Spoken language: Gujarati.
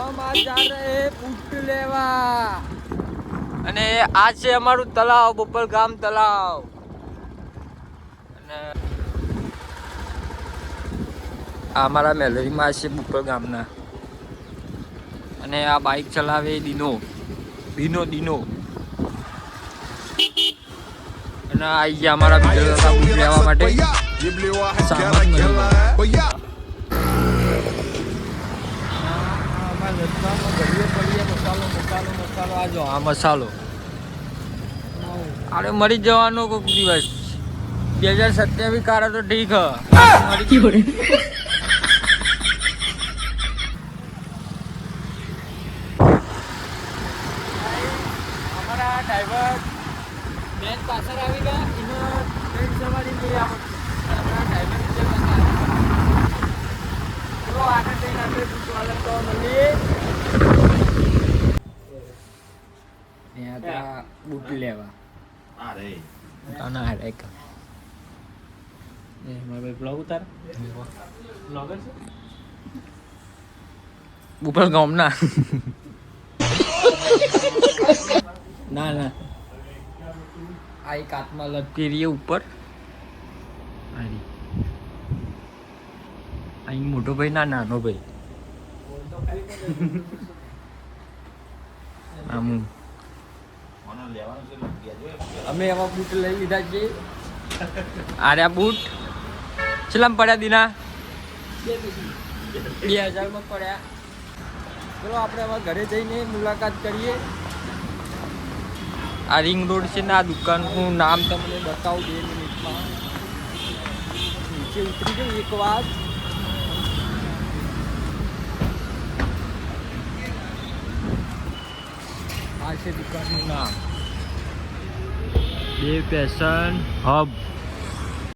हम आज जा रहे हैं बूट लेवा અને આ છે અમારું તલાવ બોપલ ગામ તલાવ અને આ અમારા મેલરીમાં છે બોપલ ગામના અને આ બાઇક ચલાવે દીનો દીનો દીનો અને આવી ગયા અમારા બીજા હતા બૂટ લેવા માટે સામાન મળી મસાલો આ જો આ મસાલો અરે મરી જવાનો કોઈક દિવસ 2027 કારા તો ઠીક મરી અમારા ડ્રાઈવર બેન પાછળ આવી ગયા એનો ટ્રેન સવારી કરી આપણા ડ્રાઈવર તો આગળ જઈને આપણે પૂછવા તો મળીએ બૂટ લેવા ઉપર ગામ ના ના ના આ એક હાથમાં લટકી રહી ઉપર અહીં મોટો ભાઈ ના નાનો ભાઈ આમ અમે એવા બૂટ લઈ લીધા છે આર્યા બૂટ ચલામ પડ્યા દીના 2000 માં પડ્યા ચલો આપણે હવે ઘરે જઈને મુલાકાત કરીએ આ રિંગ રોડ છે ને આ દુકાનનું નામ તમને બતાવું 2 મિનિટમાં નીચે ઉતરી જાઉં એક વાર આ છે દુકાનનું નામ દેવ ફેશન હબ